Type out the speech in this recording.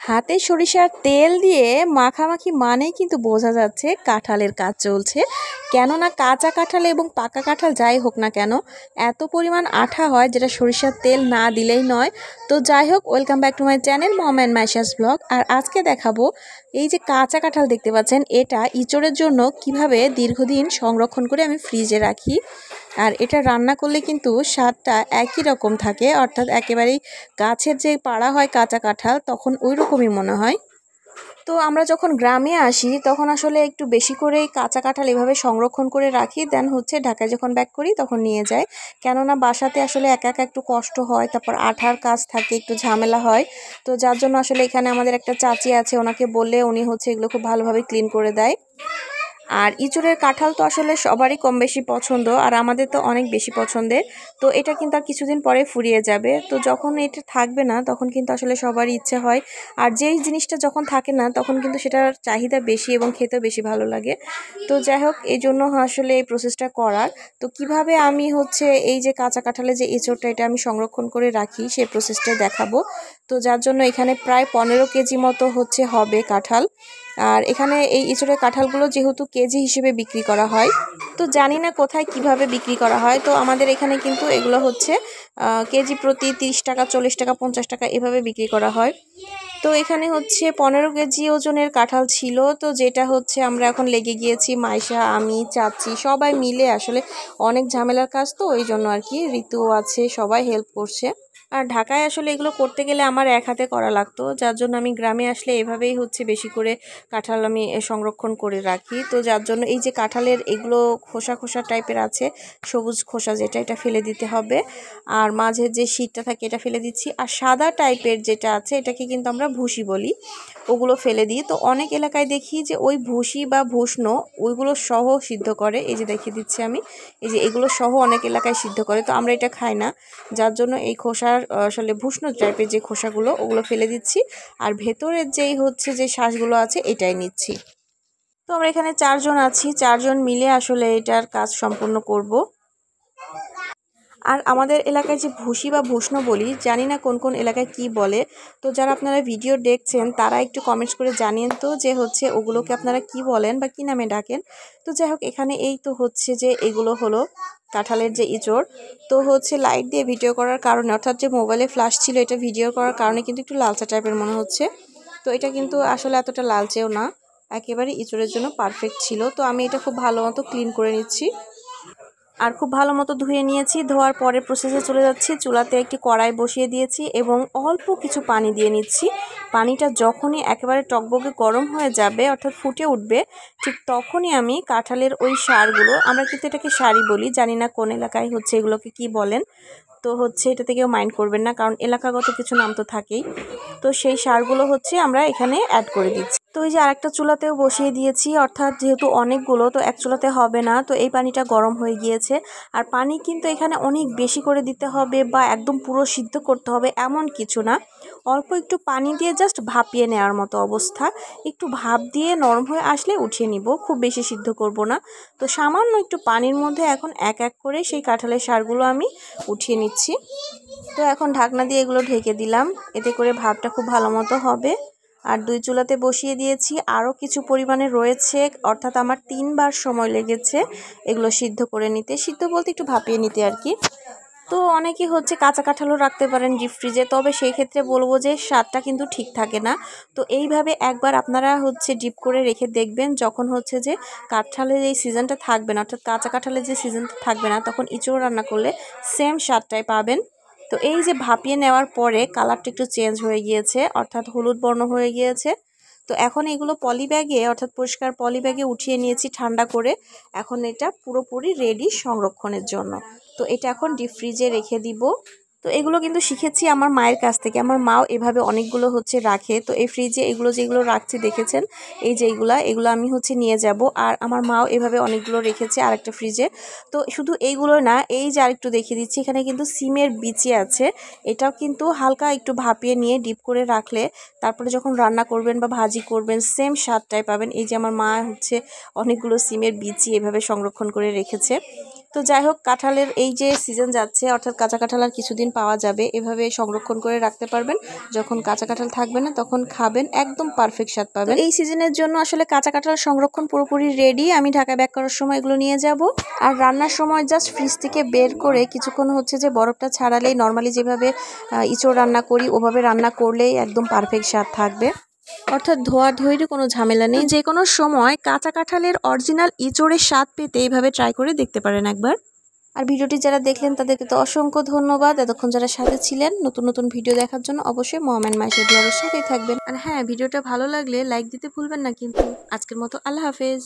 হাতে সরিষার তেল দিয়ে মাখামাখি মানেই কিন্তু বোঝা যাচ্ছে কাঁঠালের কাজ চলছে। কেননা কাঁচা কাঁঠাল এবং পাকা কাঁঠাল যাই হোক না কেন এত পরিমাণ আঠা হয় যেটা সরিষার তেল না দিলেই নয়। তো যাই হোক, welcome back to my channel Mom and Maisha's vlog. আর আজকে দেখাবো এই যে কাঁচা কাঁঠাল দেখতে পাচ্ছেন, এটা ইঁচড়ের জন্য কিভাবে দীর্ঘদিন সংরক্ষণ করে আমি ফ্রিজে রাখি। আর এটা রান্না করলে কিন্তু স্বাদটা একই রকম থাকে, অর্থাৎ একেবারেই গাছের যে পাড়া হয় কাঁচা কাঁঠাল তখন ওই রকমই মনে হয়। তো আমরা যখন গ্রামে আসি তখন আসলে একটু বেশি করেই কাঁচা কাঁঠাল এভাবে সংরক্ষণ করে রাখি, দেন হচ্ছে ঢাকায় যখন ব্যাক করি তখন নিয়ে যাই। কেননা বাসাতে আসলে একা একা একটু কষ্ট হয়, তারপর আঠার কাজ থাকে, একটু ঝামেলা হয়। তো যার জন্য আসলে এখানে আমাদের একটা চাচি আছে, ওনাকে বললে উনি হচ্ছে এগুলো খুব ভালোভাবে ক্লিন করে দেয়। আর ইঁচড়ের কাঁঠাল তো আসলে সবারই কম বেশি পছন্দ, আর আমাদের তো অনেক বেশি পছন্দের। তো এটা কিন্তু আর কিছুদিন পরে ফুরিয়ে যাবে, তো যখন এটা থাকবে না তখন কিন্তু আসলে সবারই ইচ্ছে হয়। আর যেই জিনিসটা যখন থাকে না তখন কিন্তু সেটার চাহিদা বেশি এবং খেতেও বেশি ভালো লাগে। তো যাই হোক, এই জন্য আসলে এই প্রসেসটা করার। তো কিভাবে আমি হচ্ছে এই যে কাঁচা কাঁঠালের যে এঁচড়টা এটা আমি সংরক্ষণ করে রাখি সেই প্রসেসটাই দেখাবো। তো যার জন্য এখানে প্রায় 15 কেজি মতো হচ্ছে হবে কাঁঠাল। আর এখানে এই ইঁচড়ের কাঁঠালগুলো যেহেতু কেজি হিসেবে বিক্রি করা হয়, তো জানি না কোথায় কিভাবে বিক্রি করা হয়। তো আমাদের এখানে কিন্তু এগুলো হচ্ছে কেজি প্রতি 30 টাকা, 40 টাকা, 50 টাকা এভাবে বিক্রি করা হয়। তো এখানে হচ্ছে 15 কেজি ওজনের কাঁঠাল ছিল, তো যেটা হচ্ছে আমরা এখন লেগে গিয়েছি মাইশা, আমি, চাচি সবাই মিলে। আসলে অনেক ঝামেলার কাজ, তো ওই জন্য আর কি ঋতুও আছে, সবাই হেল্প করছে। আর ঢাকায় আসলে এগুলো করতে গেলে আমার এক হাতে করা লাগতো, যার জন্য আমি গ্রামে আসলে এভাবেই হচ্ছে বেশি করে কাঁঠাল আমি সংরক্ষণ করে রাখি। তো যার জন্য এই যে কাঁঠালের এগুলো খোসা খোসা টাইপের আছে, সবুজ খোসা যেটা, এটা ফেলে দিতে হবে। আর মাঝের যে শীটটা থাকে এটা ফেলে দিচ্ছি। আর সাদা টাইপের যেটা আছে এটাকে কিন্তু আমরা ভুসি বলি, ওগুলো ফেলে দিই। তো অনেক এলাকায় দেখি যে ওই ভুসি বা ভুসনো ওইগুলো সহ সিদ্ধ করে, এই যে দেখিয়ে দিচ্ছি আমি, এই যে এগুলো সহ অনেক এলাকায় সিদ্ধ করে। তো আমরা এটা খাই না, যার জন্য এই খোসার আসলে ভুসনো টাইপের যে খোসাগুলো ওগুলো ফেলে দিচ্ছি। আর ভেতরের যেই হচ্ছে যে শ্বাসগুলো আছে এটাই নিচ্ছি। তো আমরা এখানে 4 জন আছি, 4 জন মিলে আসলে এটার কাজ সম্পূর্ণ করব। আর আমাদের এলাকায় যে ভুসি বা ভুসনো বলি, জানি না কোন কোন এলাকায় কি বলে। তো যারা আপনারা ভিডিও দেখছেন তারা একটু কমেন্টস করে জানিয়েন তো যে হচ্ছে ওগুলোকে আপনারা কি বলেন বা কি নামে ডাকেন। তো যাই হোক, এখানে এই তো হচ্ছে যে এগুলো হলো কাঁঠালের যে ইঁচড়। তো হচ্ছে লাইট দিয়ে ভিডিও করার কারণে, অর্থাৎ যে মোবাইলে ফ্ল্যাশ ছিল এটা ভিডিও করার কারণে কিন্তু একটু লালচা টাইপের মনে হচ্ছে। তো এটা কিন্তু আসলে এতটা লালচেও না, একেবারে ইঁচড়ের জন্য পারফেক্ট ছিল। তো আমি এটা খুব ভালো মতো ক্লিন করে নিচ্ছি আর খুব ভালো মতো ধুয়ে নিয়েছি। ধোয়ার পরে প্রসেসে চলে যাচ্ছি। চুলাতে একটি কড়াই বসিয়ে দিয়েছি এবং অল্প কিছু পানি দিয়ে নিচ্ছি। পানিটা যখনই একেবারে টকবকে গরম হয়ে যাবে, অর্থাৎ ফুটে উঠবে, ঠিক তখনই আমি কাঁঠালের ওই সারগুলো, আমরা কিন্তু এটাকে সারই বলি, জানি না কোন এলাকায় হচ্ছে এগুলোকে কি বলেন। তো হচ্ছে এটা থেকেও মাইন্ড করবেন না, কারণ এলাকাগত কিছু নাম তো থাকেই। তো সেই সারগুলো হচ্ছে আমরা এখানে অ্যাড করে দিচ্ছি। তো এই যে আরেকটা চুলাতেও বসিয়ে দিয়েছি, অর্থাৎ যেহেতু অনেকগুলো তো এক চুলাতে হবে না, তো এই পানিটা গরম হয়ে গিয়েছে। আর পানি কিন্তু এখানে অনেক বেশি করে দিতে হবে বা একদম পুরো সিদ্ধ করতে হবে এমন কিছু না, অল্প একটু পানি দিয়ে জাস্ট ভাপিয়ে নেওয়ার মতো অবস্থা। একটু ভাপ দিয়ে নরম হয়ে আসলে উঠিয়ে নিব, খুব বেশি সিদ্ধ করব না। তো সামান্য একটু পানির মধ্যে এখন এক এক করে সেই কাঁঠালের সারগুলো আমি উঠিয়ে নিচ্ছি। তো এখন ঢাকনা দিয়ে এগুলো ঢেকে দিলাম, এতে করে ভাপটা খুব ভালো মতো হবে। আর 2 চুলাতে বসিয়ে দিয়েছি, আরও কিছু পরিমাণে রয়েছে, অর্থাৎ আমার 3 বার সময় লেগেছে এগুলো সিদ্ধ করে নিতে। সিদ্ধ বলতে একটু ভাপিয়ে নিতে আর কি। তো অনেকে হচ্ছে কাঁচা কাঁঠালও রাখতে পারেন ডিপ ফ্রিজে, তবে সেই ক্ষেত্রে বলবো যে স্বাদটা কিন্তু ঠিক থাকে না। তো এইভাবে একবার আপনারা হচ্ছে ডিপ করে রেখে দেখবেন, যখন হচ্ছে যে কাঁঠালের এই সিজনটা থাকবে না, অর্থাৎ কাঁচা কাঁঠালের যে সিজনটা থাকবে না, তখন ইঁচড় রান্না করলে সেম স্বাদটাই পাবেন। তো এই যে ভাপিয়ে নেওয়ার পরে কালারটা একটু চেঞ্জ হয়ে গিয়েছে, অর্থাৎ হলুদ বর্ণ হয়ে গিয়েছে। তো এখন এগুলো পলি ব্যাগে, অর্থাৎ পরিষ্কার পলি ব্যাগে উঠিয়ে নিয়েছি ঠান্ডা করে। এখন এটা পুরোপুরি রেডি সংরক্ষণের জন্য। তো এটা এখন ডিপ ফ্রিজে রেখে দিব। তো এগুলো কিন্তু শিখেছি আমার মায়ের কাছ থেকে, আমার মাও এভাবে অনেকগুলো হচ্ছে রাখে। তো এই ফ্রিজে এগুলো যেগুলো রাখছি দেখেছেন, এই যে এগুলো আমি হচ্ছে নিয়ে যাব। আর আমার মাও এভাবে অনেকগুলো রেখেছে আরেকটা ফ্রিজে। তো শুধু এইগুলো না, এই যে আরেকটু দেখিয়ে দিচ্ছি, এখানে কিন্তু সিমের বিচি আছে। এটাও কিন্তু হালকা একটু ভাপিয়ে নিয়ে ডিপ করে রাখলে তারপরে যখন রান্না করবেন বা ভাজি করবেন সেম স্বাদটাই পাবেন। এই যে আমার মা হচ্ছে অনেকগুলো সিমের বিচি এভাবে সংরক্ষণ করে রেখেছে। তো যাই হোক, কাঁঠালের এই যে সিজন যাচ্ছে, অর্থাৎ কাঁচা কাঁঠাল আর কিছুদিন পাওয়া যাবে, এভাবে সংরক্ষণ করে রাখতে পারবেন। যখন কাঁচা কাঁঠাল থাকবে না তখন খাবেন, একদম পারফেক্ট স্বাদ পাবেন। এই সিজনের জন্য আসলে কাঁচা কাঁঠাল সংরক্ষণ পুরোপুরি রেডি। আমি ঢাকা ব্যাক করার সময় এগুলো নিয়ে যাব। আর রান্নার সময় জাস্ট ফ্রিজ থেকে বের করে কিছুক্ষণ হচ্ছে যে বরফটা ছাড়ালেই, নর্মালি যেভাবে ইঁচড় রান্না করি ওভাবে রান্না করলেই একদম পারফেক্ট স্বাদ থাকবে। অর্থাৎ ধোয়াধুয়ির কোনো ঝামেলা নেই। যে কোনো সময় কাঁচা কাঁঠালের অরিজিনাল ইঁচড়ের স্বাদ পেতে এইভাবে ট্রাই করে দেখতে পারেন একবার। আর ভিডিওটি যারা দেখলেন তাদেরকে তো অসংখ্য ধন্যবাদ। এতক্ষণ যারা সাথে ছিলেন, নতুন নতুন ভিডিও দেখার জন্য অবশ্যই মম অ্যান্ড মাইশা ব্লগের সাথেই থাকবেন। আর হ্যাঁ, ভিডিওটা ভালো লাগলে লাইক দিতে ভুলবেন না কিন্তু। আজকের মতো আল্লাহ হাফেজ।